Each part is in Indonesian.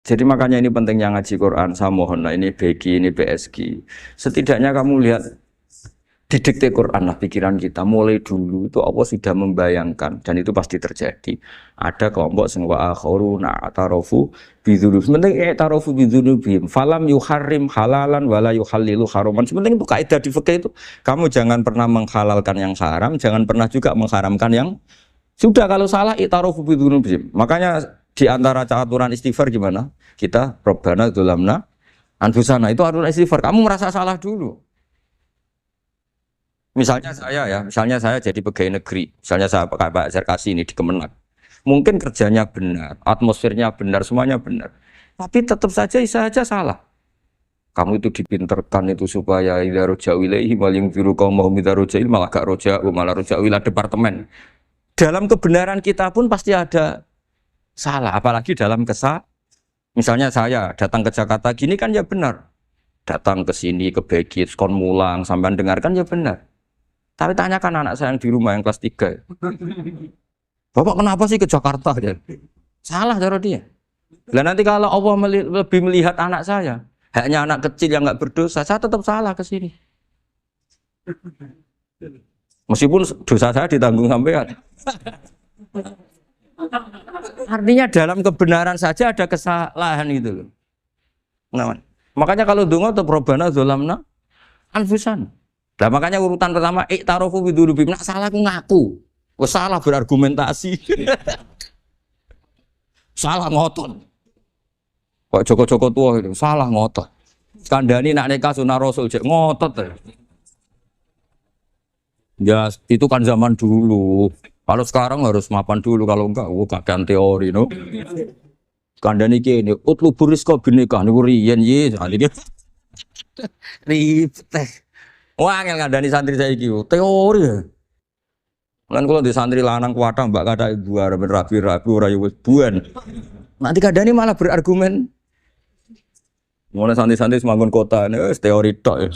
Jadi makanya ini pentingnya ngaji Quran. Saya mohon lah ini BG, ini PSG. Setidaknya kamu lihat didikte Quran lah pikiran kita. Mulai dulu itu Allah sudah membayangkan dan itu pasti terjadi. Ada kelompok sing wa akharuna atarofu bidzunub. Sementing tarofu bidzunubihim. Falam yuharrim halalan wala yuhallilu haraman. Sementing itu kaidah di fikih itu. Kamu jangan pernah menghalalkan yang haram, jangan pernah juga mengharamkan yang sudah. Kalau salah itarofu bidzunubihim. Makanya di antara aturan istighfar gimana? Kita Rabbana dzulamna anfusana itu aturan istighfar. Kamu merasa salah dulu. Misalnya saya jadi pegawai negeri, misalnya saya Pak Zarkasi ini di Kemenak. Mungkin kerjanya benar, atmosfernya benar, semuanya benar. Tapi tetap saja aja salah. Kamu itu dipinterkan itu supaya idza roja'u ilaihi wal yunziru qaumahum idza roja'il malah gak roja'u malah roja'u ila departemen. Dalam kebenaran kita pun pasti ada salah, apalagi dalam misalnya saya datang ke Jakarta gini kan ya benar. Datang ke sini ke Begit, kon mulang sampean dengarkan ya benar. Tapi tanyakan anak saya yang di rumah yang kelas 3. Bapak kenapa sih ke Jakarta? Ya? Salah cara dia. Dan nanti kalau Allah lebih melihat anak saya, hanya anak kecil yang nggak berdosa, saya tetap salah ke sini. Meskipun dosa saya ditanggung sampean. Artinya dalam kebenaran saja ada kesalahan itu loh. Nah, makanya kalau donga tetap Rabbana dzulamna anfusana. Nah, makanya urutan pertama iktarofu bidzunubihim. Nak salah aku ngaku. Wes salah berargumentasi. Salah ngotot. Kok Joko-Joko tua itu salah ngotot. Kandhani nak nikah sunah Rasul cek ngotot. Ya itu kan zaman dulu. Kalau sekarang harus mapan dulu kalau enggak kakean teori no. Kandhani kene utlubur rizqa binikah niku riyen ye jane. Ribet. Wah, angel ngandani santri saya gitu, teori ya. Kan kalau di santri lanang kuatah mbak kata ibu arep rapi-rapi ora yo wis buan. Nanti kandani malah berargumen. Mulai santri-santri semangun kota, wis teori tok ya.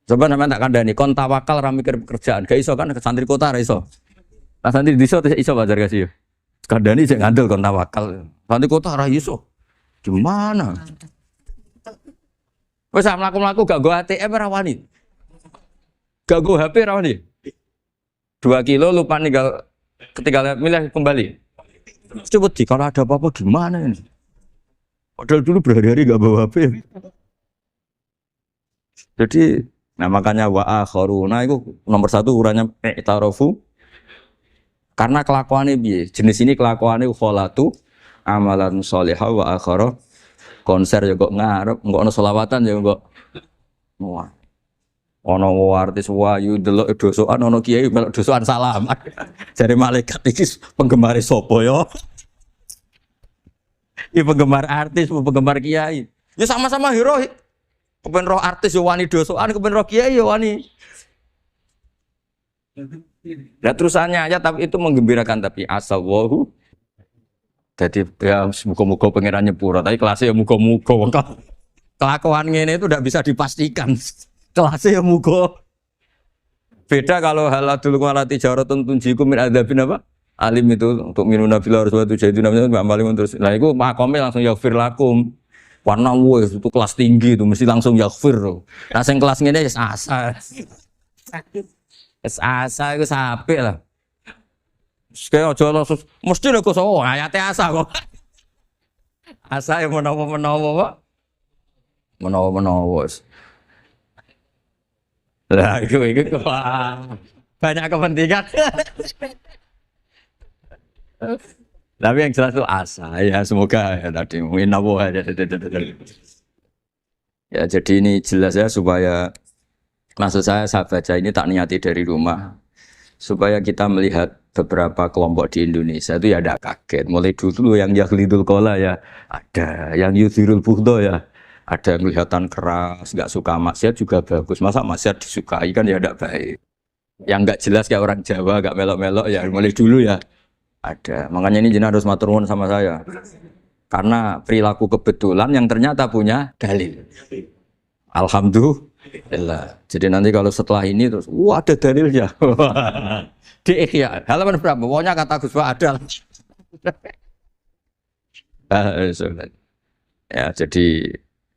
Coba sampean tak kandani, kon tawakal ra mikir pekerjaan, gak iso kan ke santri kota ra iso. Nah santri di iso Pak Zarkasi. Kandani sing ngandel kon tawakal. Santri kota ra iso. Gimana? Wes mlaku-mlaku gak go ATM ora wani. Gak go HP ora wani. 2 kilo lupa ketinggalan milih kembali. Coba di kalau ada apa-apa gimana ini? Padahal dulu berhari-hari gak bawa HP. Jadi nah makanya wa akharuna itu nomor 1 ukurannya i'tarofu. Karena kelakuannya piye? Jenis ini kelakuannya kholatu amalan sholihah wa akhara konser ya kok ngarep, engko ana selawatan ya kok. Wah. Ana artis wayu delok dosokan ana kiai melok dosokan salam. Jare malaikat iki penggemar sapa ya? Iki penggemar artis, penggemar kiai. Ya sama-sama hero. Kepen roh artis ya wani dosokan, kepen roh kiai ya wani. Lah terusannya aja tapi itu menggembirakan tapi asallahu. Jadi ya muga-muga pangeran nyepuro, tapi kelasnya ya muga-muga. Kelakuan ngene itu tidak bisa dipastikan. Kelasnya ya muga. Beda kalau haladul qalati jaratun tunjikum min adzabin apa? Alim itu untuk minuna fil arwatu jaiduna amalin terus. Nah itu makome langsung yaghfir lakum. Warna wes itu kelas tinggi itu mesti langsung yaghfir. Nah sing kelas ngene wis asa. Wis asa iku sapik lah. Sekali aja langsung mesti nek kok ayate asa kok. Asa yang menawa-menawa Pak. Menawa-menawa. Lah itu banyak kepentingan. Tapi yang jelas itu asa ya semoga ya tadi menawa aja. Ya jadi ini jelas ya supaya maksud saya baca ini tak niati dari rumah supaya kita melihat beberapa kelompok di Indonesia itu ya ada kaget. Mulai dulu yang yahlidul qola ya ada, yang yuzirul bughdo ya ada, yang kelihatan keras, nggak suka maksiat juga bagus. Masa maksiat disukai kan ya tidak baik. Yang nggak jelas kayak orang Jawa, nggak melok-melok ya mulai dulu ya ada. Makanya ini jenengan harus matur nuwun sama saya. Karena perilaku kebetulan yang ternyata punya dalil. Alhamdulillah. Jadi nanti kalau setelah ini terus, wah ada dalilnya. Di Ihya halaman berapa? Pokoknya kata Gus Pak ada. Sholat. Ya, jadi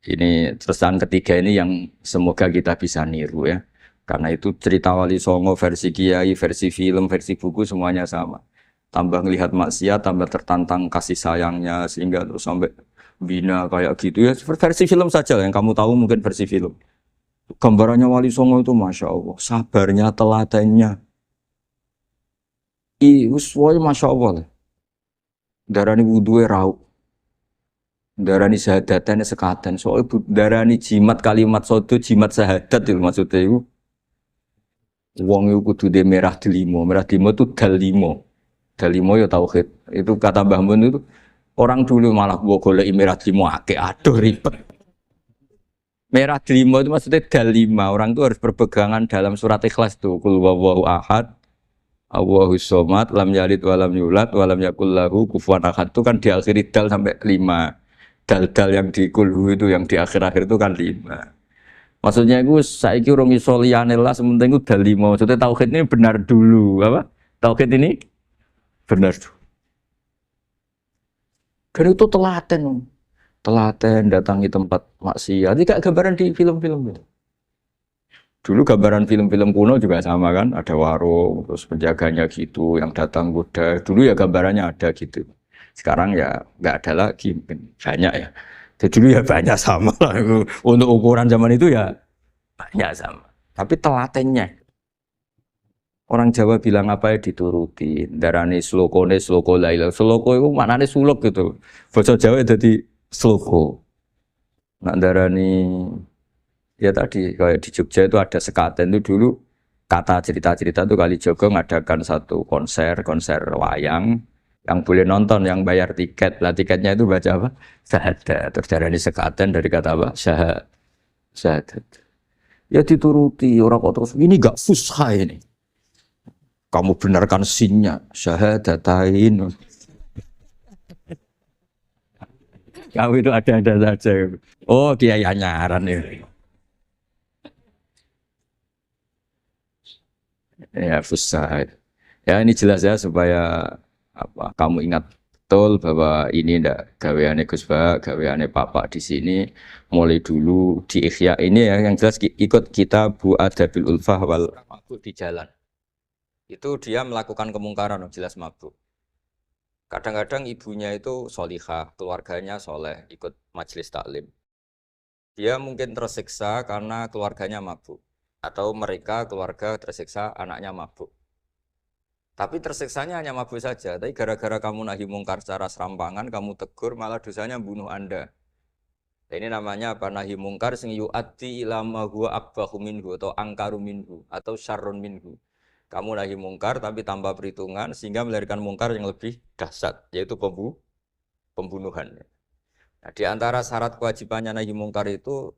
ini terusan ketiga ini yang semoga kita bisa niru ya. Karena itu cerita Wali Songo versi kiai, versi film, versi buku semuanya sama. Tambah ngelihat maksiat, tambah tertantang kasih sayangnya sehingga terus sampai bina kayak gitu ya. Versi film saja yang kamu tahu mungkin versi film. Gambarannya Wali Songo itu masya Allah, sabarnya, telatennya, semuanya masya Allah. Darani wudhu rau, darani syahadatnya sekaten. Soalnya darani jimat kalimat sodo, jimat syahadat itu maksudnya itu. Wong itu kudu de merah delimo itu dalimo ya tauhid. Itu kata Mbah Mun itu orang dulu malah gua golek merah delimo akeh, aduh ribet. Merah delima itu maksudnya dalima. Orang itu harus berpegangan dalam surat Ikhlas tuh. Qul huwallahu ahad, Allahus somad, lam yalid walam yulad, walam yakul lahu kufuwan ahad. Itu kan diakhiri dal sampai 5. Dal-dal yang di kulhu itu yang di akhir-akhir itu kan 5. Maksudnya itu saiki urung iso liyane lah sementing itu dalima. Maksudnya tauhid ini benar dulu, apa? Tauhid ini benar dulu. Dan itu telaten datangi tempat maksiat. Ini kayak gambaran di film-film itu. Dulu gambaran film-film kuno juga sama kan, ada warung, terus penjaganya gitu, yang datang kuda. Dulu ya gambarannya ada gitu. Sekarang ya nggak ada lagi, mungkin banyak ya. Jadi dulu ya banyak sama lah. Untuk ukuran zaman itu ya banyak sama. Tapi telatennya. Orang Jawa bilang apa ya dituruti. Darani slokone sloko laila. Sloko itu maknanya suluk gitu. Bahasa Jawa jadi sloko. Nak darani ya tadi kayak di Jogja itu ada sekaten itu dulu kata cerita-cerita itu Kalijogo ngadakan satu konser wayang yang boleh nonton yang bayar tiket. Lah tiketnya itu baca apa? Syahadat. Terus darani sekaten dari kata apa? Syahadat. Ya dituruti orang kok terus ini gak fusha ini. Kamu benarkan sinnya syahadatain. Kamu itu ada saja. Oh kiai nyaran ya. Ya fusha. Ya ini jelas ya supaya apa kamu ingat betul bahwa ini ndak gaweane Gus Ba, gaweane Papa di sini mulai dulu di Ikhya ini ya yang jelas ikut kita Bu Adabil Ulfah wal mabuk di jalan. Itu dia melakukan kemungkaran jelas mabuk. Kadang-kadang ibunya itu solihah, keluarganya soleh, ikut majelis taklim. Dia mungkin tersiksa karena keluarganya mabuk. Atau mereka keluarga tersiksa anaknya mabuk. Tapi tersiksanya hanya mabuk saja. Tapi gara-gara kamu nahi mungkar secara serampangan, kamu tegur malah dosanya bunuh Anda. Ini namanya apa? Nahi mungkar sing yu'addi ila ma huwa akbahu minhu atau angkaru minhu atau syarrun minhu. Kamu nahi mungkar tapi tanpa perhitungan sehingga melahirkan mungkar yang lebih dahsyat yaitu pembunuhan. Nah, di antara syarat kewajibannya nahi mungkar itu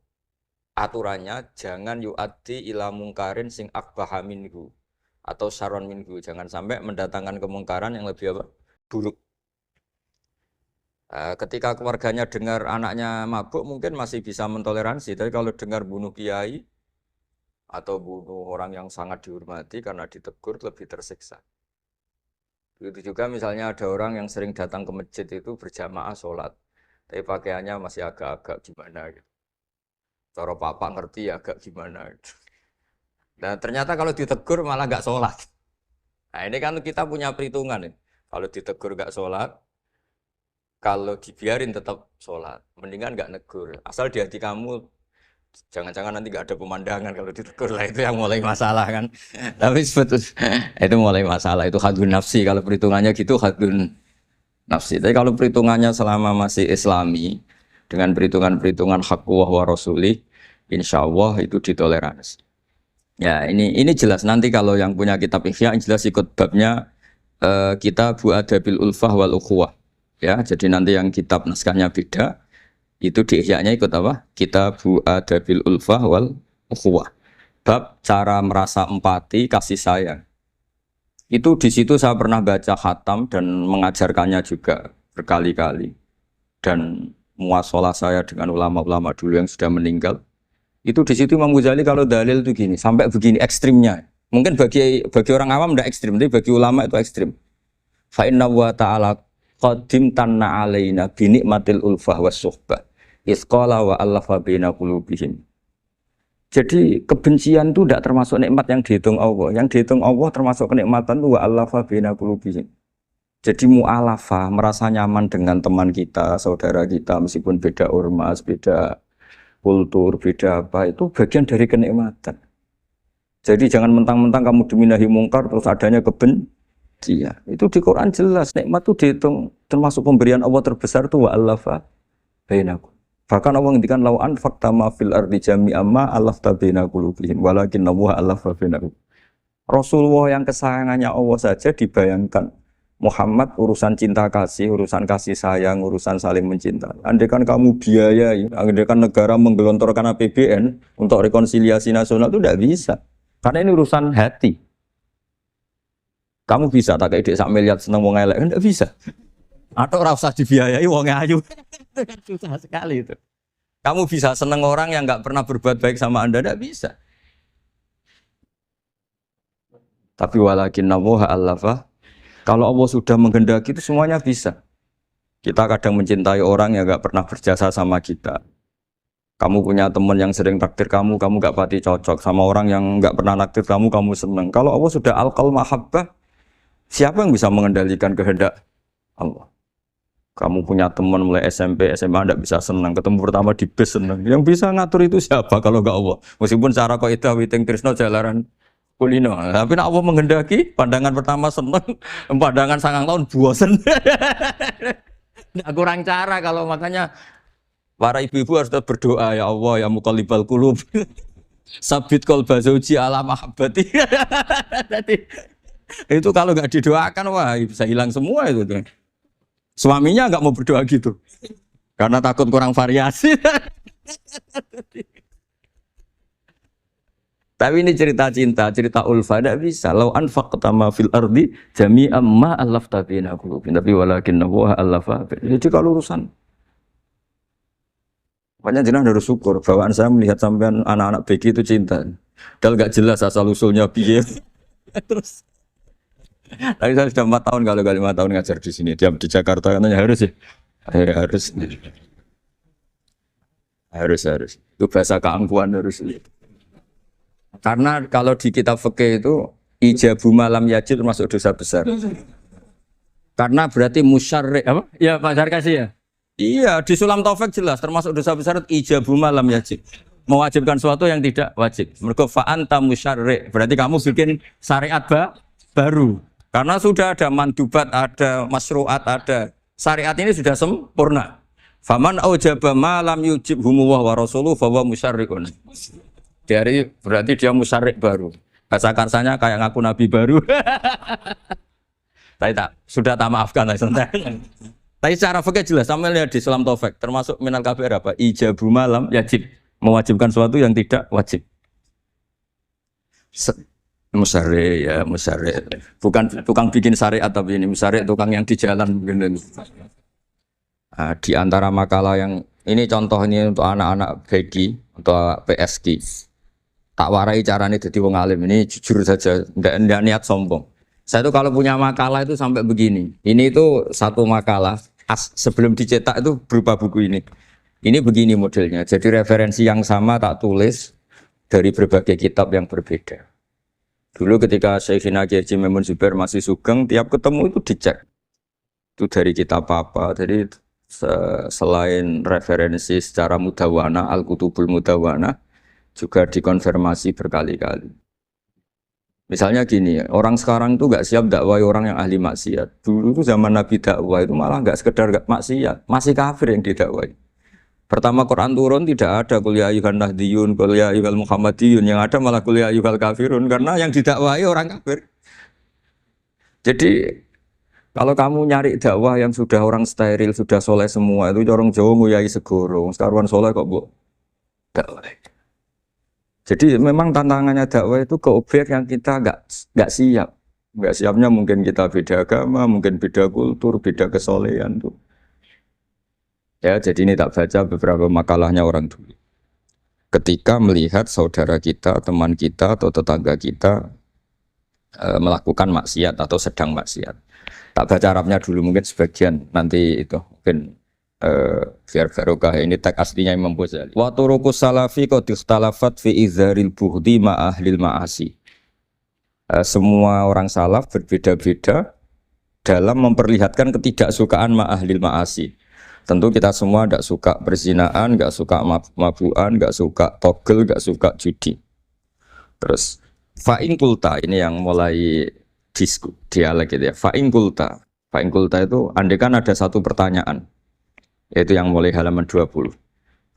aturannya jangan yu'addi ila mungkarin sing akbaha minhu atau syarrun minhu. Jangan sampai mendatangkan kemungkaran yang lebih apa? Buruk. Ketika keluarganya dengar anaknya mabuk mungkin masih bisa mentoleransi, tapi kalau dengar bunuh kiai atau bunuh orang yang sangat dihormati karena ditegur lebih tersiksa. Begitu juga misalnya ada orang yang sering datang ke masjid itu berjamaah sholat, tapi pakaiannya masih agak-agak gimana gitu. Cara papa ngerti agak gimana gitu. Dan ternyata kalau ditegur malah nggak sholat. Nah ini kan kita punya perhitungan ya. Kalau ditegur nggak sholat, kalau dibiarin tetap sholat, mendingan nggak negur. Asal di hati kamu jangan-jangan nanti gak ada pemandangan kalau ditegur lah itu yang mulai masalah kan. Tapi sebetulnya itu mulai masalah itu hadun nafsi kalau perhitungannya gitu hadun nafsi. Tapi kalau perhitungannya selama masih Islami dengan perhitungan haqqullah wa rasulih, insya Allah itu ditoleransi. Ya ini jelas nanti kalau yang punya kitab Ihya jelas ikut babnya Kitab Adabil Ulfah wal Ukhuwah. Ya jadi nanti yang kitab naskahnya beda. Itu di Ihya-nya ikut apa? Kitab Adabil Ulfah wal Ukhuwah. Bab cara merasa empati, kasih sayang. Itu di situ saya pernah baca khatam dan mengajarkannya juga berkali-kali. Dan muasalah saya dengan ulama-ulama dulu yang sudah meninggal. Itu di situ Imam Ghazali kalau dalil itu gini, sampai begini ekstrimnya. Mungkin bagi orang awam tidak ekstrim, tapi bagi ulama itu ekstrim. Fa inna wa ta'ala qadim tanna alaina bi nikmatil ulfah was suhbah isqala wa allafa baina qulubihim. Jadi kebencian itu tidak termasuk nikmat yang dihitung Allah. Yang dihitung Allah termasuk kenikmatan itu wa allafa baina qulubihim. Jadi mu'alafa, merasa nyaman dengan teman kita, saudara kita, meskipun beda ormas, beda kultur, beda apa, itu bagian dari kenikmatan. Jadi jangan mentang-mentang kamu demi nahi mungkar terus adanya kebencian. Itu di Quran jelas, nikmat itu dihitung termasuk pemberian Allah terbesar itu wa'alafa bainakum. Bahkan Allah ngendikan lau anfaqta ma fil ardi jami'an ma alafta baina qulubihim walakin Allah alafa bainakum. Rasulullah yang kesayangannya Allah saja dibayangkan Muhammad urusan cinta kasih, urusan kasih sayang, urusan saling mencinta. Andai kan kamu biayai, andai kan negara menggelontorkan APBN untuk rekonsiliasi nasional itu tidak bisa. Karena ini urusan hati. Kamu bisa tak kayak ide sak miliar seneng wong elek, kan tidak bisa. Atau ora usah dibiayai wong ayu. Itu kan susah sekali itu. Kamu bisa seneng orang yang enggak pernah berbuat baik sama Anda, tidak bisa. Tapi walakin Allah allafa. Kalau Allah sudah menghendaki itu semuanya bisa. Kita kadang mencintai orang yang gak pernah berjasa sama kita. Kamu punya teman yang sering takdir kamu gak pati cocok. Sama orang yang gak pernah takdir kamu seneng. Kalau Allah sudah alqal mahabbah, siapa yang bisa mengendalikan kehendak Allah? Kamu punya teman mulai SMP, SMA gak bisa seneng. Ketemu pertama di bis seneng. Yang bisa ngatur itu siapa kalau gak Allah? Meskipun cara kaidah witing tresno jalaran kulino, tapi nak Allah menghendaki, pandangan pertama seneng, pandangan 9 tahun bosen. Nah, kurang cara kalau makanya para ibu-ibu harus berdoa ya Allah ya muqallibal qulub. Sabit qalba zauji ala mahabbati. Itu kalau enggak didoakan wah bisa hilang semua itu. Suaminya enggak mau berdoa gitu. Karena takut kurang variasi. Tapi ini cerita cinta, cerita ulfa tidak bisa. Lau anfaqta ma fil ardi jami'an ma allafta baina qulubihim. Tapi walakin Allah allafa. Jadi kalau urusan makanya jenengan harus syukur. Bawaan saya melihat sampean anak-anak BG itu cinta. Padahal enggak jelas asal usulnya piye. Terus tapi saya sudah 4 tahun kalau 5 tahun ngajar di sini. Di Jakarta katanya harus ya. Harus. Itu bahasa keangkuhan harus. Karena kalau di kitab fikih itu ijabu malam yajid termasuk dosa besar. Karena berarti musyarrik apa? Ya Pak Sarkasi ya. Iya di Sulam Taufik jelas termasuk dosa besar ijabu malam yajid. Mewajibkan sesuatu yang tidak wajib. Mergo fa anta musyarrik. Berarti kamu bikin syariat baru. Karena sudah ada mandubat, ada masyru'at, ada syariat ini sudah sempurna. Faman aujaba ma lam yujibhu wa rasuluhu fa huwa musyarrikun. Dari berarti dia musyarrik baru. Bahasa karsanya kayak ngaku nabi baru. Tapi sudah tak maafkan lah santai. Tapi secara fikih jelas sampai lihat di Sulam Taufik termasuk minal kabir apa? Ijabu malam yajib, mewajibkan sesuatu yang tidak wajib. Musyarrik ya musyarrik. Bukan tukang bikin syariat tapi ini musyarrik tukang yang di jalan begini. Nah, di antara makalah yang ini contoh ini untuk anak-anak BG atau PSG. Tak warai caranya jadi wong alim ini jujur saja, tidak niat sombong. Saya tuh kalau punya makalah itu sampai begini. Ini itu satu makalah sebelum dicetak itu berupa buku ini. Ini begini modelnya. Jadi referensi yang sama tak tulis dari berbagai kitab yang berbeda. Dulu ketika Syekhina Kiai Haji Maimun Zubair masih sugeng, tiap ketemu itu dicek. Itu dari kitab apa? Jadi selain referensi secara mudawana, Al-Kutubul Mudawana, juga dikonfirmasi berkali-kali. Misalnya gini, orang sekarang itu nggak siap dakwai orang yang ahli maksiat. Dulu itu zaman Nabi dakwah itu malah nggak sekedar maksiat, masih kafir yang didakwai. Pertama Quran turun tidak ada qul ya ayyuhan nahdiyun, qul ya ayyuhal muhammadiyun, yang ada malah qul ya ayyuhal kafirun karena yang didakwai orang kafir. Jadi kalau kamu nyari dakwah yang sudah orang steril, sudah soleh semua, itu orang Jawa nguyai segoro, sekarang soleh kok bu dakwah. Jadi memang tantangannya dakwah itu ke objek yang kita nggak siap. Nggak siapnya mungkin kita beda agama, mungkin beda kultur, beda kesolehan tuh. Ya, jadi ini tak baca beberapa makalahnya orang dulu. Ketika melihat saudara kita, teman kita atau tetangga kita melakukan maksiat atau sedang maksiat. Tak baca Arabnya dulu mungkin sebagian, nanti itu mungkin biar barokah. Ini teks aslinya Imam Ghazali. Wa turuqus salafi qad ikhtalafat fi izharil bughdi ma ahlil ma'asi. Semua orang salaf berbeda-beda dalam memperlihatkan ketidaksukaan ma ahlil ma'asi. Tentu kita semua tidak suka perzinaan, nggak suka mabuan, nggak suka togel, nggak suka judi. Terus fa'in kulta ini yang mulai dialek gitu ya. Fa'in kulta itu andaikan ada satu pertanyaan, yaitu yang mulai halaman 20.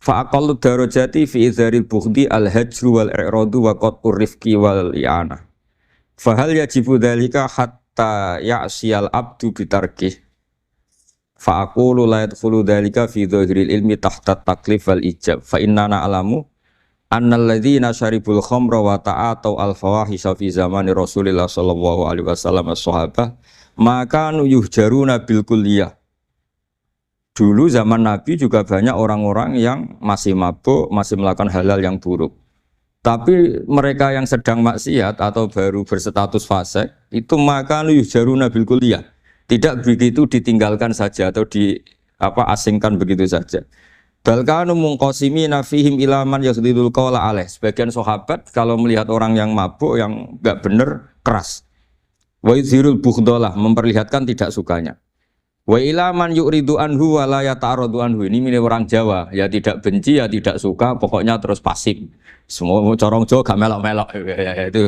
Fa'aqallu darajati fi izharil bughdi al-hajru wal i'radu wa qat'ur rifqi wal i'anah. Fahal yajibu dzalika hatta ya'siyal abdu bitarkih. Fa'aqulu la yadkhulu dzalika fi dhahiril ilmi tahta taklif wal ijab. Fa inna na'lamu annal ladzina syaribul khamra wa ta'atau al fawahisha fi zamani Rasulillah sallallahu alaihi wasallam as-sahabah maka yuhjaruna bil kulliyah. Dulu zaman Nabi juga banyak orang-orang yang masih mabuk, masih melakukan hal-hal yang buruk. Tapi mereka yang sedang maksiat atau baru berstatus fasik itu maka yuhjaruna bil kulliyah. Tidak begitu ditinggalkan saja atau asingkan begitu saja. Balkanu mungqasimina fihim ila man yasdidul qawla alaih. Sebagian sahabat kalau melihat orang yang mabuk yang enggak benar keras. Wa yuzhirul bughdalah, memperlihatkan tidak sukanya. Wa ila man yu'ridu anhu wa la yata'arradu anhu. Ini milik orang Jawa, ya tidak benci ya tidak suka, pokoknya terus pasif. Semua corong Jawa gak melok-melok ya, itu.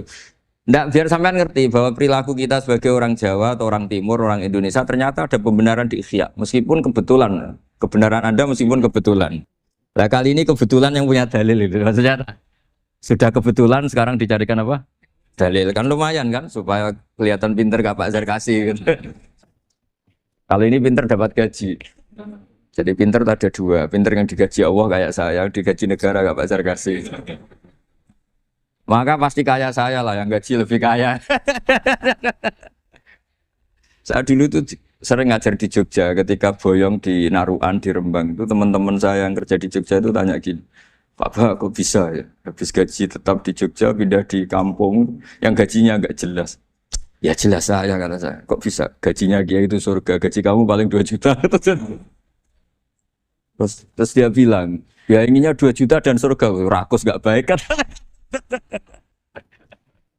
Nggak, biar sampean ngerti bahwa perilaku kita sebagai orang Jawa atau orang Timur, orang Indonesia ternyata ada pembenaran di ikhya, meskipun kebetulan. Kebenaran Anda meskipun kebetulan. Nah kali ini kebetulan yang punya dalil itu. Maksudnya sudah kebetulan sekarang dicarikan apa? Dalil. Kan lumayan kan supaya kelihatan pinter gak Pak Zarkasi gitu. Kali ini pinter dapat gaji. Jadi pinter ada dua. Pinter yang digaji Allah kayak saya, digaji negara gak Pak Zarkasi. Maka pasti kaya saya lah, yang gaji lebih kaya. Saat dulu tuh sering ngajar di Jogja, ketika boyong di Naruan, di Rembang, itu teman-teman saya yang kerja di Jogja itu tanya gini, Pak, kok bisa ya, habis gaji tetap di Jogja, pindah di kampung, yang gajinya agak jelas. Ya jelas saya, kata saya, kok bisa, gajinya dia itu surga, gaji kamu paling 2 juta. Terus dia bilang, ya inginnya 2 juta dan surga, rakus gak baik kan.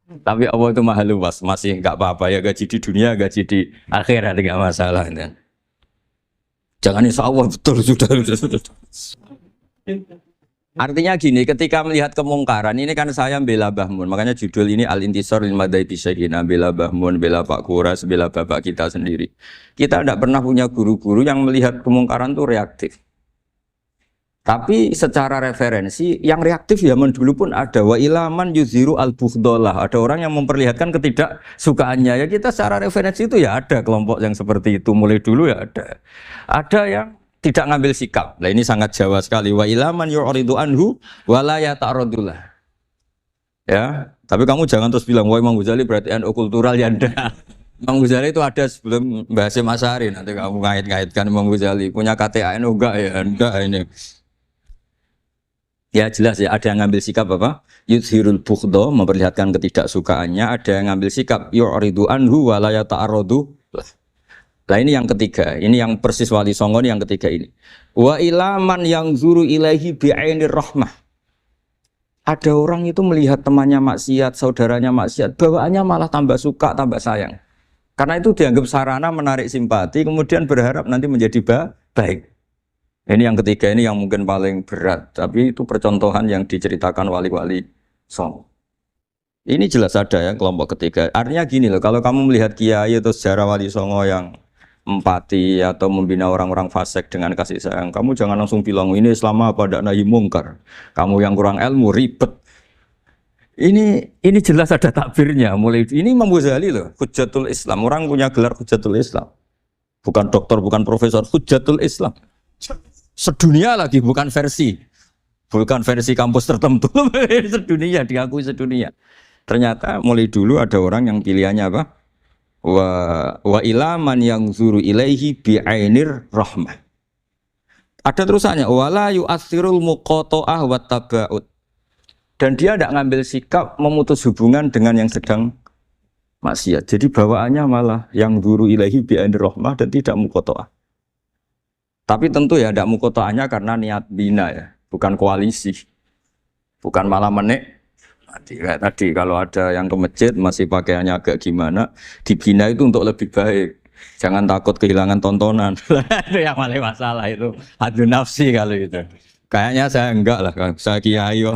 Tapi Allah itu maha luas, masih nggak apa-apa ya, gaji di dunia, gaji di akhirat nggak masalah. Jangan insya Allah betul sudah. Artinya gini, ketika melihat kemungkaran ini kan saya bela Mbah Mun, makanya judul ini Al-Intisar lil Madhabi Syekhina, bela Mbah Mun, bela Pak Kuras, bela bapak kita sendiri. Kita tidak pernah punya guru-guru yang melihat kemungkaran itu reaktif. Tapi secara referensi yang reaktif zaman dulu pun ada. Wa ilaman yuziru al-bughdalah. Ada orang yang memperlihatkan ketidaksukaannya. Ya kita secara referensi itu ya ada kelompok yang seperti itu. Mulai dulu ya ada. Ada yang tidak ngambil sikap. Nah ini sangat Jawa sekali. Wa ilaman yu'ridu anhu wa la yata'arradulah. Ya, tapi kamu jangan terus bilang wah Imam Ghazali berarti NU kultural ya enggak. Imam Ghazali itu ada sebelum Mbah Hasyim Asy'ari. Nanti kamu ngait-ngaitkan Imam Ghazali punya KTA NU enggak ya? Enggak ini. Ya jelas ya, ada yang ngambil sikap apa? Yuzhirul bughda, memperlihatkan ketidaksukaannya. Ada yang ngambil sikap yu'ridu anhu wa la yata'arradu. Nah ini yang ketiga, ini yang persis Wali Songo ini yang ketiga ini. Wa ilaman yang zuru ilaihi bi'ainir rahmah. Ada orang itu melihat temannya maksiat, saudaranya maksiat, bawaannya malah tambah suka, tambah sayang. Karena itu dianggap sarana menarik simpati, kemudian berharap nanti menjadi baik. Ini yang ketiga, ini yang mungkin paling berat, tapi itu percontohan yang diceritakan wali-wali Songo. Ini jelas ada ya kelompok ketiga. Artinya gini loh, kalau kamu melihat kiai atau sejarah Wali Songo yang empati atau membina orang-orang fasik dengan kasih sayang, kamu jangan langsung bilang ini Islam apa tidak nahi mungkar. Kamu yang kurang ilmu ribet. Ini jelas ada takbirnya. Mulai ini Imam Ghazali loh, Hujjatul Islam. Orang punya gelar Hujjatul Islam. Bukan doktor, bukan profesor, Hujjatul Islam. Sedunia lagi, bukan versi kampus tertentu. Sedunia, diakui sedunia. Ternyata mulai dulu ada orang yang pilihannya apa? Wa ilaman yang zuru ilaihi bi'ainir rahmah. Ada terusannya, wala yu'athirul muqata'ah wa taba'ud. Dan dia tidak ngambil sikap memutus hubungan dengan yang sedang maksiat. Jadi bawaannya malah yang duru ilahi bi'ainir rahmah dan tidak muqoto'ah. Tapi tentu ya tidak muqoto'ahnya karena niat bina ya, bukan koalisi. Bukan malah menik. Tadi kalau ada yang ke masjid masih pakaiannya agak gimana, dibina itu untuk lebih baik. Jangan takut kehilangan tontonan. Itu yang paling masalah itu. Hadu nafsi kalau itu. Kayaknya saya enggak lah, saya kiai.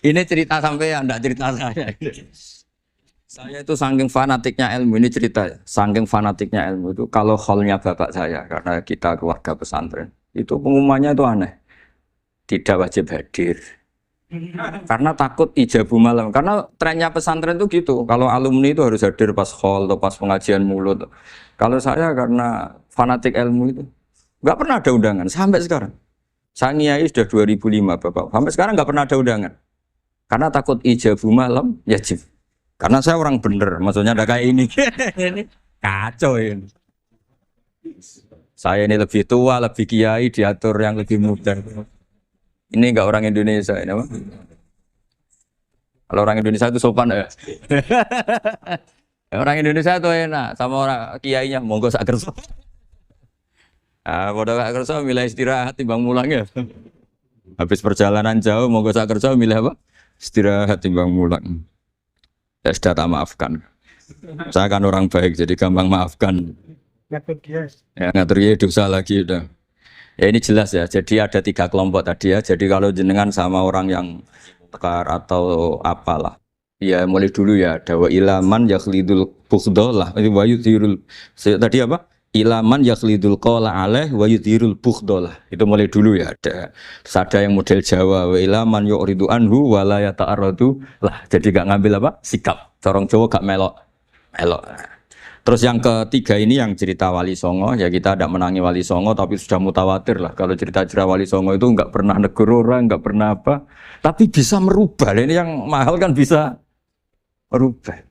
Ini cerita sampai enggak cerita saya. Saya itu saking fanatiknya ilmu, ini cerita ya. Saking fanatiknya ilmu itu, kalau hallnya bapak saya, karena kita keluarga pesantren, itu pengumumannya itu aneh. Tidak wajib hadir. Karena takut ijabu malam. Karena trennya pesantren itu gitu. Kalau alumni itu harus hadir pas hall atau pas pengajian mulut. Kalau saya karena fanatik ilmu itu, nggak pernah ada undangan sampai sekarang. Saya ngiyai sudah 2005 bapak. Sampai sekarang nggak pernah ada undangan. Karena takut ijabu malam, yajib. Karena saya orang bener, maksudnya ada kayak ini. Ini kacau ini. Saya ini lebih tua, lebih kiai, diatur yang lebih muda. Ini enggak orang Indonesia ini, apa? Kalau orang Indonesia itu sopan ya. Orang Indonesia itu enak, sama orang kiainya monggo sak kerso. Ah, bodoh sak kerso milih istirahat timbang mulang ya. Habis perjalanan jauh monggo sak kerso milih apa? Istirahat timbang mulang. Ya sudah tak maafkan. Saya kan orang baik jadi gampang maafkan. Ya ngatur ya dosa lagi udah. Ya ini jelas ya. Jadi ada 3 kelompok tadi ya. Jadi kalau jenengan sama orang yang tekar atau apalah. Ya mulai dulu ya. Ada wa ilaman yakhlidul bukhdolah. Wa yudhirul. Tadi apa? Ilaman yakhlidul qala alaih wa yudhirul bukhdolah. Itu mulai dulu ya. Terus ada yang model Jawa. Wa ilaman yu'ridu anhu wa la yata'arradu lah. Jadi gak ngambil apa? Sikap. Corong Jawa gak melok. Terus yang ketiga ini yang cerita Wali Songo. Ya kita tidak menangi Wali Songo tapi sudah mutawatir lah. Kalau cerita-cerita Wali Songo itu nggak pernah negur orang, nggak pernah apa. Tapi bisa merubah. Ini yang mahal kan bisa merubah.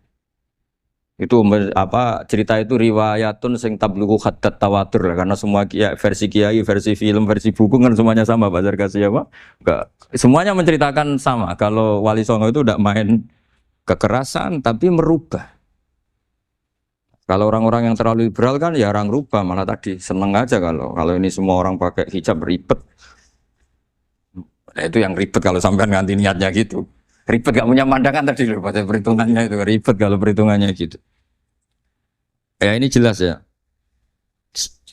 Itu apa cerita itu riwayatun sing tablughu haddad tawatur lah. Karena semua versi kiai, versi film, versi buku kan semuanya sama. Bazar kasih apa? Enggak. Semuanya menceritakan sama. Kalau Wali Songo itu tidak main kekerasan tapi merubah. Kalau orang-orang yang terlalu liberal kan ya orang rubah, malah tadi seneng aja kalau ini semua orang pakai hijab ribet. Nah, itu yang ribet kalau sampean ganti niatnya gitu. Ribet gak punya pandangan tadi loh pada perhitungannya itu ribet kalau perhitungannya gitu. Ya ini jelas ya.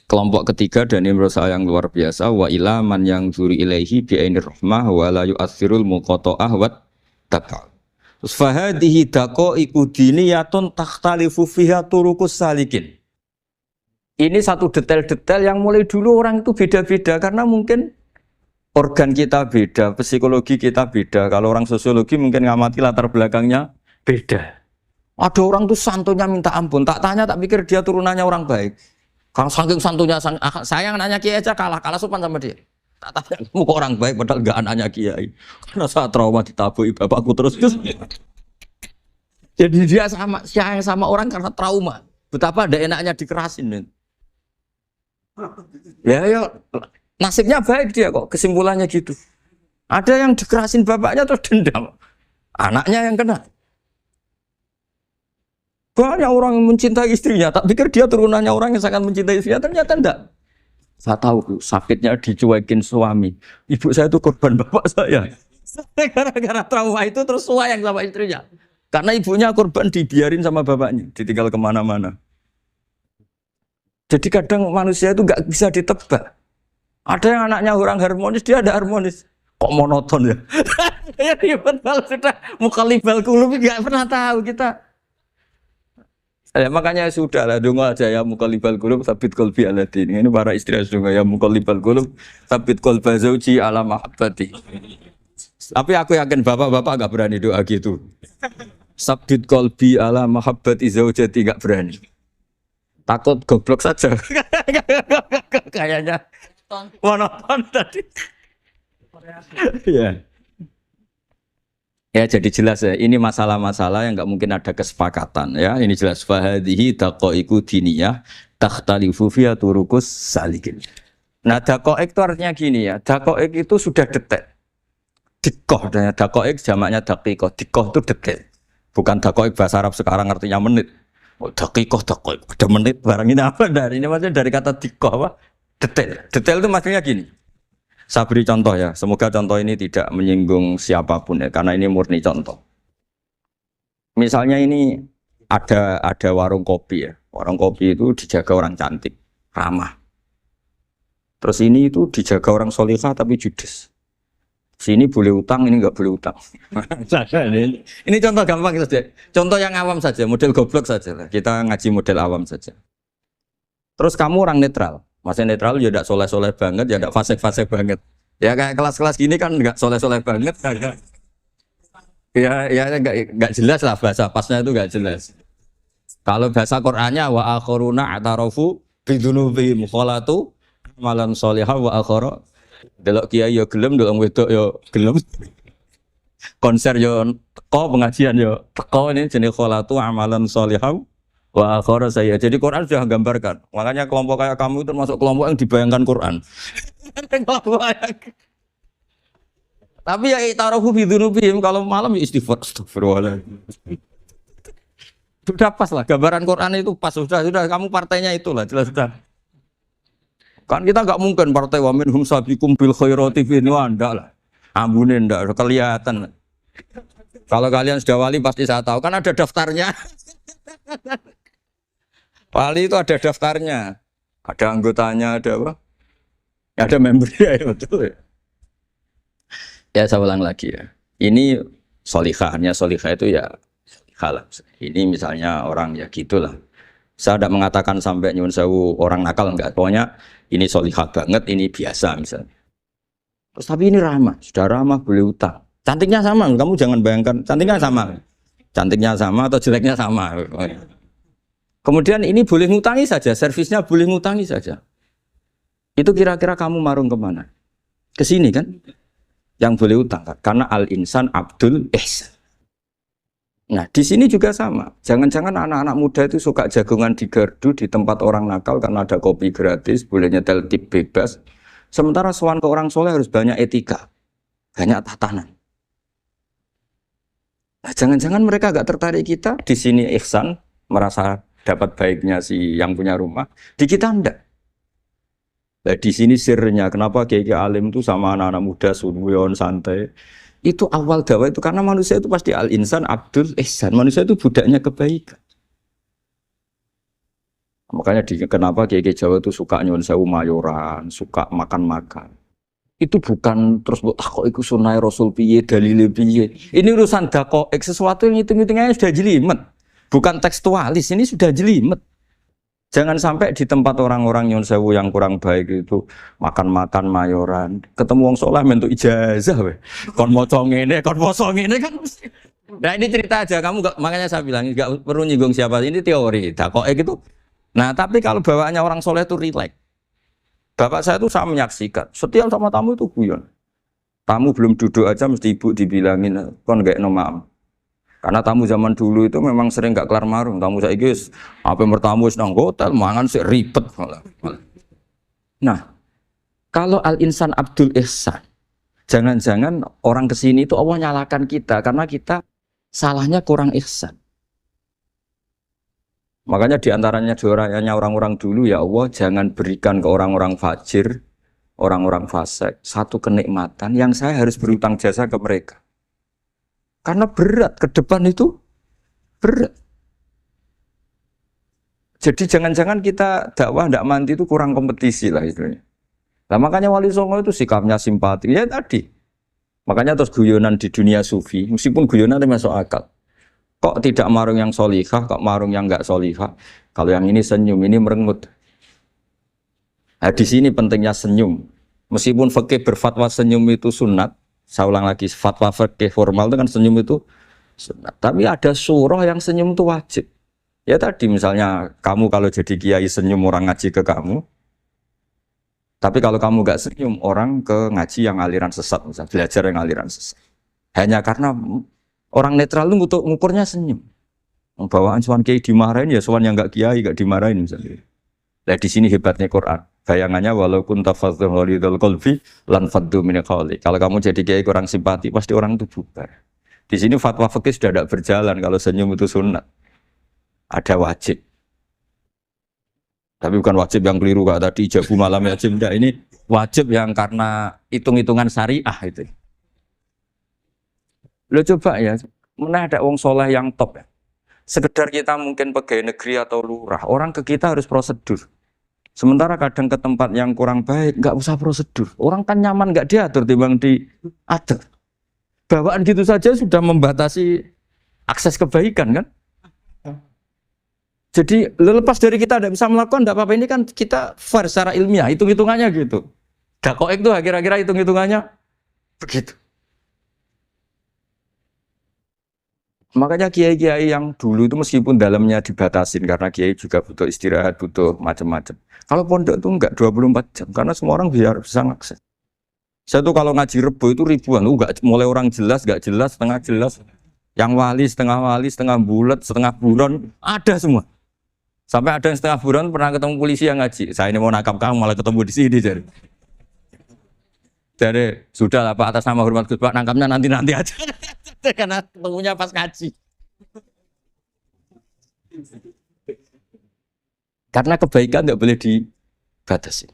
Kelompok ketiga dan ini menurut saya yang luar biasa wa ila man yang zuri ilaihi bi ainir rahmah wa la yu'athirul muqata'ah wa tab'a. Terus fahadihi daqaiqu diniyatun takhtalifu fiha turuqus salikin. Ini satu detail-detail yang mulai dulu orang itu beda-beda karena mungkin organ kita beda, psikologi kita beda. Kalau orang sosiologi mungkin ngamati latar belakangnya beda. Ada orang tuh santunya minta ampun, tak tanya tak pikir dia turunannya orang baik. Kalau saking santunya saya yang nanya kiai aja kalah sopan sama dia. Tak tanya kamu kok orang baik padahal enggak anaknya kiai. Karena saat trauma ditabui bapakku terus. Jadi dia sayang sama orang karena trauma. Betapa ada enaknya dikerasin. Ya nasibnya baik dia kok, kesimpulannya gitu. Ada yang dikerasin bapaknya terus dendam. Anaknya yang kena. Banyak orang yang mencintai istrinya, tak pikir dia turunannya orang yang sangat mencintai istrinya, ternyata enggak. Saya tahu sakitnya dicuekin suami. Ibu saya itu korban bapak saya. Gara-gara trauma itu terus sayang sama istrinya. Karena ibunya korban dibiarin sama bapaknya, ditinggal kemana-mana. Jadi kadang manusia itu nggak bisa ditebak. Ada yang anaknya orang harmonis, dia ada harmonis. Kok monoton ya? Ya ribet kalau sudah mukhalifal qulub nggak pernah tahu kita. Ya, makanya sudah lah donga aja ya mukhalifal qulub sabit qalbi ala din. Ini para istri donga ya mukhalifal qulub sabit qalba zauji ala mahabbati. Tapi aku yakin bapak-bapak enggak berani doa gitu. Sabit qalbi ala mahabbati zaujati enggak berani. Takut goblok saja. Kayaknya monoton tadi. Ya. Ya jadi jelas ya, ini masalah-masalah yang nggak mungkin ada kesepakatan ya. Ini jelas fahadihi daqaiqu diniyah takhtalifu fiha turuqus salikin. Nah, daqaiq itu artinya gini ya. Daqaiq itu sudah detik. Dikoh dan daqaiq jamaknya daqiqah. Dikoh itu detik. Bukan daqaiq bahasa Arab sekarang artinya menit. Oh, dakikoh, ada menit barang ini apa dari ini maksudnya dari kata dikoh apa? Detail. Detail itu maksudnya gini. Saya beri contoh ya. Semoga contoh ini tidak menyinggung siapapun ya, karena ini murni contoh. Misalnya ini ada warung kopi ya. Warung kopi itu dijaga orang cantik, ramah. Terus ini itu dijaga orang solihah tapi judes. Sini boleh utang, ini nggak boleh utang. Ini contoh gampang saja. Contoh yang awam saja, model goblok saja lah. Kita ngaji model awam saja. Terus kamu orang netral. Maksudnya netral ya tidak soleh-soleh banget, ya tidak fasik-fasik banget. Ya kayak kelas-kelas gini kan nggak soleh-soleh banget. Ya nggak jelas lah bahasa pasnya itu nggak jelas. Kalau bahasa Qur'annya wa akhiruna atarafu bidunubihim kholatu malan solihah wa akhara. Delok kiai yo gelem, delok wedok yo gelem. Konser yo teko, pengajian yo teko, ini jenis kholatu amalan solihah wa akhara saya. Jadi Quran sudah gambarkan. Makanya kelompok kayak kamu itu termasuk kelompok yang dibayangkan Quran. Tapi ya itarafu bidunubihim kalau malam ya istighfar, astagfirullahaladzim. Sudah pas lah gambaran Quran itu pas, sudah kamu partainya itulah jelas sudah. Kan kita nggak mungkin partai wa minhum sabiqum bil khairati fi ndak lah. Ambune ndak kelihatan. Kalau kalian sudah wali pasti saya tahu kan ada daftarnya. Wali itu ada daftarnya. Ada anggotanya, ada apa? Ada membernya ya betul ya. Ya saya ulang lagi ya. Ini solihahnya solihah itu ya solihah. Ini misalnya orang ya gitulah. Saya tidak mengatakan sampai nyuwun sewu orang nakal enggak. Pokoknya ini solihah banget, ini biasa misalnya. Terus tapi ini ramah, sudah ramah boleh utang. Cantiknya sama, kamu jangan bayangkan cantiknya sama. Cantiknya sama atau jeleknya sama. Kemudian ini boleh ngutangi saja, servisnya boleh ngutangi saja. Itu kira-kira kamu marung kemana? Ke sini kan? Yang boleh utang kan? Karena al-insan abdul ihsan. Nah di sini juga sama. Jangan-jangan anak-anak muda itu suka jagongan di gardu di tempat orang nakal karena ada kopi gratis, boleh nyetel tip bebas. Sementara sowan ke orang soleh harus banyak etika, banyak tatanan. Nah, jangan-jangan mereka gak tertarik kita di sini ihsan, merasa dapat baiknya si yang punya rumah, di kita enggak. Nah, di sini sirnya kenapa kiai alim itu sama anak-anak muda sunwon santai. Itu awal dakwah itu karena manusia itu pasti al-insan abdul ihsan. Manusia itu budaknya kebaikan. Makanya kenapa kiai Jawa itu suka nyuwun sewu mayoran, suka makan-makan. Itu bukan terus buat kok iku sunai Rasul piye, dalile piye. Ini urusan dakoek, sesuatu yang hitung-hitungannya sudah jelimet. Bukan tekstualis, ini sudah jelimet. Jangan sampai di tempat orang-orang nyuwun sewu yang kurang baik itu makan-makan mayoran, ketemu wong saleh mentuk ijazah we. Kon maca ngene, kon poso ngene kan mesti. Nah ini cerita aja, kamu gak, makanya saya bilang enggak perlu nyinggung siapa, ini teori. Dakoek gitu. Nah, tapi kalau bawaannya orang soleh itu rileks. Bapak saya itu saya menyaksikan, setiap sama tamu itu guyon. Tamu belum duduk aja mesti ibu dibilangin, kon gak nomam. Karena tamu zaman dulu itu memang sering gak kelar marung. Tamu saya guys, apa yang bertamu nang hotel, mangan sih ribet malah. Nah, kalau al-insan abdul ihsan, jangan-jangan orang kesini itu Allah nyalakan kita karena kita salahnya kurang ihsan. Makanya diantaranya doanya orang-orang dulu ya Allah jangan berikan ke orang-orang fajir, orang-orang fasik satu kenikmatan yang saya harus berutang jasa ke mereka. Karena berat, ke depan itu berat. Jadi jangan-jangan kita dakwah tidak mandi itu kurang kompetisi lah istilahnya. Nah makanya Wali Songo itu sikapnya simpati. Ya tadi. Makanya terus guyonan di dunia sufi, meskipun guyonan itu masuk akal. Kok tidak marung yang solihah, kok marung yang enggak solihah? Kalau yang ini senyum, ini merengut. Nah di sini pentingnya senyum. Meskipun fikih berfatwa senyum itu sunat, saya ulang lagi, fatwa fikih formal itu kan senyum itu sunat. Tapi ada surah yang senyum itu wajib. Ya tadi misalnya kamu kalau jadi kiai senyum orang ngaji ke kamu. Tapi kalau kamu gak senyum orang ke ngaji yang aliran sesat, misalnya belajar yang aliran sesat. Hanya karena orang netral itu ngukurnya senyum. Bawaan suan kiai dimarahin ya suan yang gak kiai gak dimarahin misalnya. Nah di sini hebatnya Quran. Bayangannya walaupun tafadzul ghalidul qalbi lan faddu min qawli. Kalau kamu jadi kiai kurang simpati pasti orang itu bubar. Di sini fatwa fikih sudah tidak berjalan kalau senyum itu sunat. ada wajib. Tapi bukan wajib yang keliru kak tadi jabu malam wajib enggak, ini wajib yang karena hitung-hitungan syariah itu. Lo coba ya, mana ada wong soleh yang top ya. Sekedar kita mungkin pegawai negeri atau lurah, orang ke kita harus prosedur. Sementara kadang ke tempat yang kurang baik, nggak usah prosedur. Orang kan nyaman nggak diatur, timbang diatur. Bawaan gitu saja sudah membatasi akses kebaikan kan? Jadi lepas dari kita tidak bisa melakukan, tidak apa-apa. Ini kan kita fair secara ilmiah, hitung-hitungannya gitu. Dakoek itu kira-kira hitung-hitungannya begitu. Makanya kiai-kiai yang dulu itu meskipun dalamnya dibatasin, karena kiai juga butuh istirahat, butuh macam-macam. Kalau pondok itu enggak 24 jam, karena semua orang biar bisa ngakses. Saya tuh kalau ngaji Rebo itu ribuan, enggak mulai orang jelas, enggak jelas, setengah jelas. Yang wali, setengah bulat, setengah buron, ada semua. Sampai ada yang setengah buron pernah ketemu polisi yang ngaji. Saya ini mau nangkap kamu malah ketemu di sini jadi sudah lah Pak, atas nama hormat Gus Pak, nangkapnya nanti aja. Karena ketemunya pas ngaji. Karena kebaikan tidak boleh dibatasi.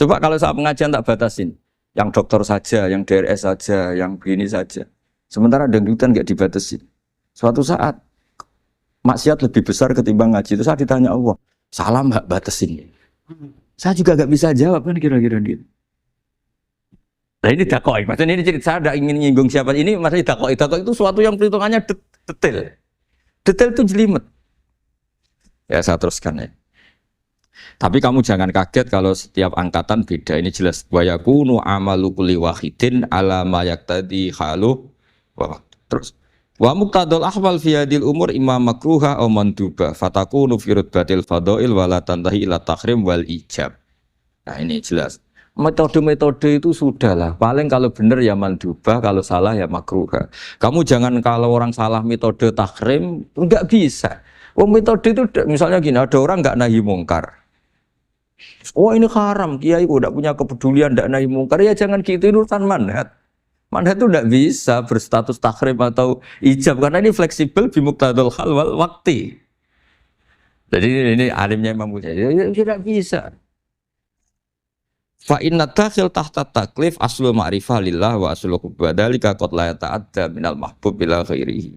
Coba kalau saat pengajian tak batasin, yang dokter saja, yang DRS saja, yang begini saja. Sementara dangdutan nggak dibatasi. Suatu saat maksiat lebih besar ketimbang ngaji. Itu saya ditanya Allah, salam nggak batasin? Saya juga nggak bisa jawab kan kira-kira gitu. Nah ini dakoi, maksudnya ini cerita saya tidak ingin nyinggung siapa ini, maksudnya dakoi itu suatu yang perhitungannya detail. Detail itu jelimet. Ya saya teruskan ya. Tapi kamu jangan kaget kalau setiap angkatan beda. Ini jelas wa yakunu amalu kulli wahidin ala ma yaqtadi halu. Terus wa muqtadal ahwal fi hadil umur imma makruha aw manduba fatakunu fi rutbatil fadail wala tantahi ila tahrim wal ijab. Nah ini jelas. Metode-metode itu sudahlah. Paling kalau benar ya manduba, kalau salah ya makruha. Kamu jangan kalau orang salah metode tahrim enggak bisa. Oh metode itu misalnya gini, ada orang enggak nahi mungkar. Oh ini haram, kiai udah punya kepedulian enggak nahi mungkar, ya jangan gitu, ini urusan manhat. Manhat itu enggak bisa berstatus tahrim atau ijab karena ini fleksibel bimuqtadal hal wal waqti. Jadi ini alimnya Imam Ghazali, ya tidak bisa. Fa inna dakhil tahta taklif aslul ma'rifah lillah wa aslul kubadalika qad la yata'adda minal mahbub ila ghairihi.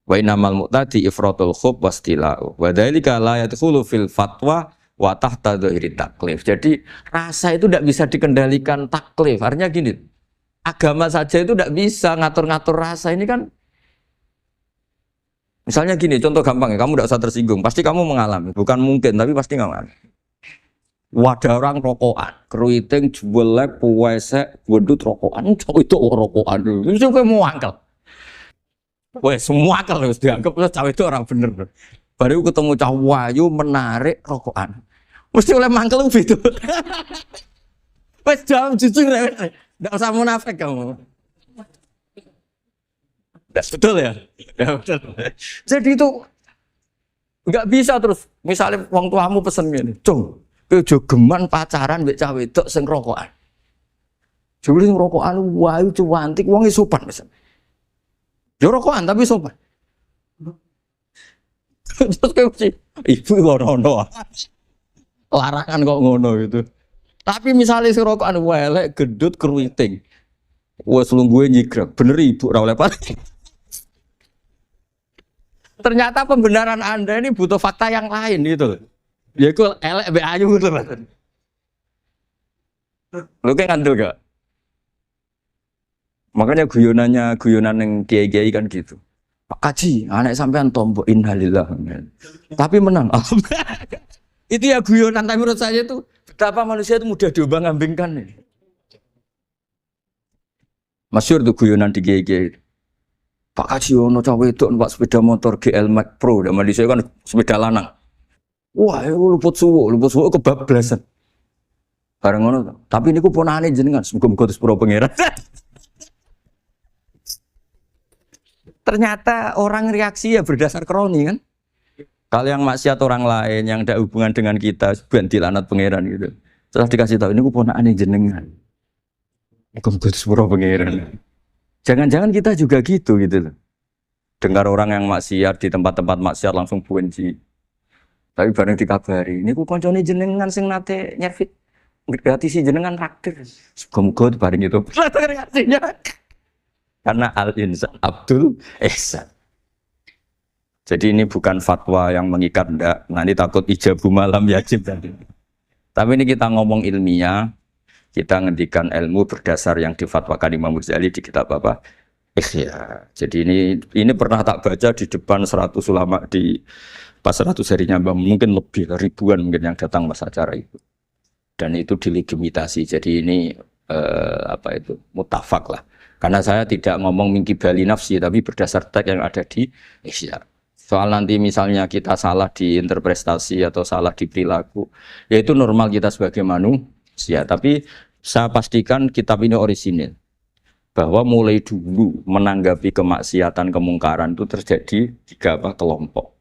Wa innamal mu'tadi ifratul khub wastila'u. Wa dzalika la yadkhulu fil fatwa wa tahta dhahiri taklif. Jadi rasa itu tidak bisa dikendalikan taklif. Artinya gini, agama saja itu tidak bisa ngatur-ngatur rasa ini kan. Misalnya gini, contoh gampang ya, kamu tidak usah tersinggung, pasti kamu mengalami, bukan mungkin tapi pasti mengalami. Wadah orang rokokan, keriting, juelek, puwesek, wedut rokokan, cowok itu rokokan dulu, itu kayak mau angkel. Wah, semua angkel harus dianggap cowok itu orang bener. Baru ketemu cowok wayu menarik rokokan, mesti oleh mangkel gitu. Wes jawab jujur ya, nggak usah munafik kamu. Betul ya? Ya betul. Jadi itu nggak bisa terus. Misalnya wong tuamu pesen gini, cung. Kowe jogeman pacaran mbek cah wedok sing rokokan. Jebule sing rokokan wae cuantik wong sopan misal. Yo rokokan tapi sopan. Terus kowe sih ibu ngono. Larangan kok ngono gitu. Tapi misalnya sing rokokan wae elek gendut keriting. Wes lungguhe nyigrek, bener ibu ora oleh pati. Ternyata pembenaran Anda ini butuh fakta yang lain gitu. Ya itu elek be ayu gitu Mas. Lu kayak ngandel gak? Makanya guyonan yang kiai-kiai kan gitu. Pak Kaji, anak sampean tombok innalillah. Tapi menang. Itu ya guyonan, tapi menurut saya itu betapa manusia itu mudah diombang-ambingkan nih. Masyhur tuh guyonan di kiai-kiai. Pak Kaji ono cawe itu numpak sepeda motor GL Max Pro, zaman di saya kan sepeda lanang. Wah, luput suwo kebablasan. Bareng ngono. Tapi niku ponakane jenengan, muga-muga sepuro pangeran. Ternyata orang reaksi ya berdasar kroni kan. Kalau yang maksiat orang lain yang ada hubungan dengan kita, banti lanat pangeran gitu. Setelah dikasih tahu niku ponakane jenengan. Muga-muga sepuro pangeran. Jangan-jangan kita juga gitu loh. Dengar orang yang maksiat di tempat-tempat maksiat langsung benci. Tapi bareng dikabari, ini ku koncone jenengan sing nate nyervit gratis jenengan raktir. Muga-muga bareng itu. Reaksinya. Karena al-insan Abdul Ihsan. Jadi ini bukan fatwa yang mengikat ndak. Nanti takut ijabu malam yajib tadi. Tapi ini kita ngomong ilmiah, kita ngendikan ilmu berdasar yang difatwakan Imam Ghazali di kitab apa? Ikhya. Jadi ini pernah tak baca di depan 100 ulama di pas 100 harinya mungkin lebih ribuan mungkin yang datang pas acara itu. Dan itu dilegitimasi. Jadi ini apa itu mutafak lah. Karena saya tidak ngomong mingki bali nafsi tapi berdasar teks yang ada di Ikhya. Soal nanti misalnya kita salah di interpretasi atau salah di perilaku, yaitu normal kita sebagai manusia. Tapi saya pastikan kitab ini orisinil. Bahwa mulai dulu menanggapi kemaksiatan, kemungkaran itu terjadi 3 kelompok.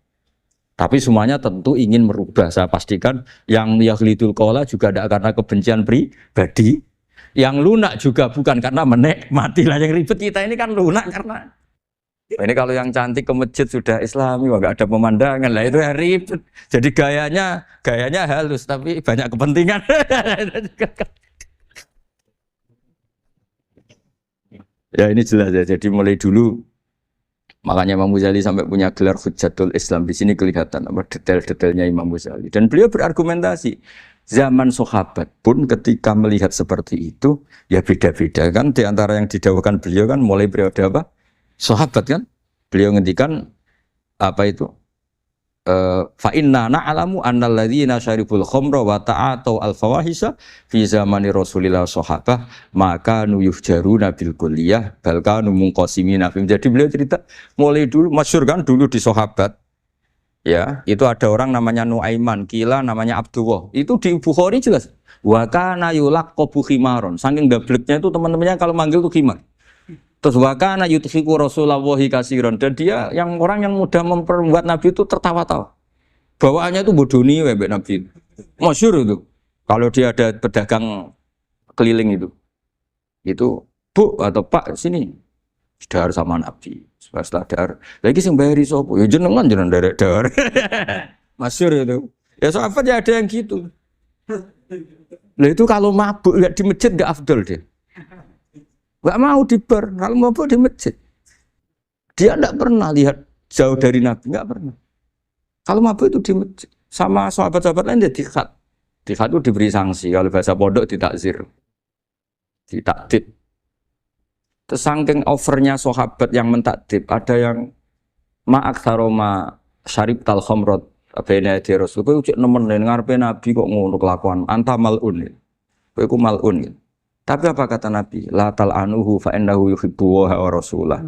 Tapi semuanya tentu ingin merubah. Saya pastikan yang yahlidul qola juga tidak karena kebencian pribadi. Yang lunak juga bukan karena menikmati. Lah yang ribet kita ini kan lunak karena ini kalau yang cantik ke masjid sudah Islami, nggak ada pemandangan lah itu yang ribet. Jadi gayanya halus tapi banyak kepentingan. Ya ini jelas ya. Jadi mulai dulu makanya Imam Ghazali sampai punya gelar Hujjatul Islam. Di sini kelihatan apa detail-detailnya Imam Ghazali. Dan beliau berargumentasi. Zaman sahabat pun ketika melihat seperti itu ya beda-beda kan. Di antara yang didawahkan beliau kan mulai periode apa? Sahabat kan. Beliau ngendikan apa itu? Fa inna na'lamu annal ladzina syaribul khamra wa ta'atau al-fawahisha fi zamani Rasulillah sahabah maka nuyuhjaruna bil kulliyah bal kanu munqasimina. Jadi beliau cerita mulai dulu masyhur kan dulu di sahabat. Ya, itu ada orang namanya Nuaiman, kila namanya Abdullah. Itu di Bukhari jelas. Wa kana yulaqabu khimaron. Saking gableknya itu teman-temannya kalau manggil tuh khimar. Terus wakana yuthiku Rasulullahi kasiron, dan dia yang orang yang mudah memperbuat Nabi itu tertawa-tawa. Bawaannya itu bodoni webek Nabi. Masyhur itu. Kalau dia ada pedagang keliling itu Bu atau Pak sini dahar sama Nabi. Setelah dahar, lagi sing bayari sapa? Ya jenengan derek dahar. Masyhur itu. Ya sahabat ya ada yang gitu. Lah itu kalau mabuk di masjid enggak afdol dia. Gak mau di bar, kalau mau di masjid. Dia tidak pernah lihat jauh dari Nabi, nggak pernah. Kalau mabuk itu di masjid, sama sahabat-sahabat lain dia dikhat. Dikhat itu diberi sanksi, kalau bahasa pondok ditakzir, ditakdib. Terus saking overnya sahabat yang mentakdib, ada yang ma'aksaroma syarib tal khamrot abena di Rasul. Kowe cek nemen ngarepe Nabi kok ngono kelakuan, anta malun. Kowe ku malun. Tapi apa kata Nabi? La tal'anuhu fa innahu yuhibbu wa rasulah.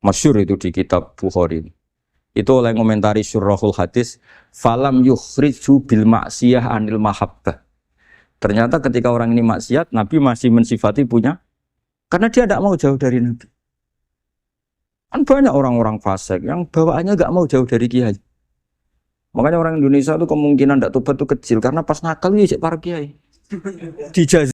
Masyhur itu di kitab Bukhari. Itu oleh komentari Syurahul Hadis, falam yukhriju bil maksiyah anil mahabbah. Ternyata ketika orang ini maksiat, Nabi masih mensifati punya karena dia tidak mau jauh dari Nabi. Kan banyak orang-orang fasik yang bawaannya enggak mau jauh dari kiai. Makanya orang Indonesia itu kemungkinan tidak tobat itu kecil karena pas nakal ya para kiai. Dijazah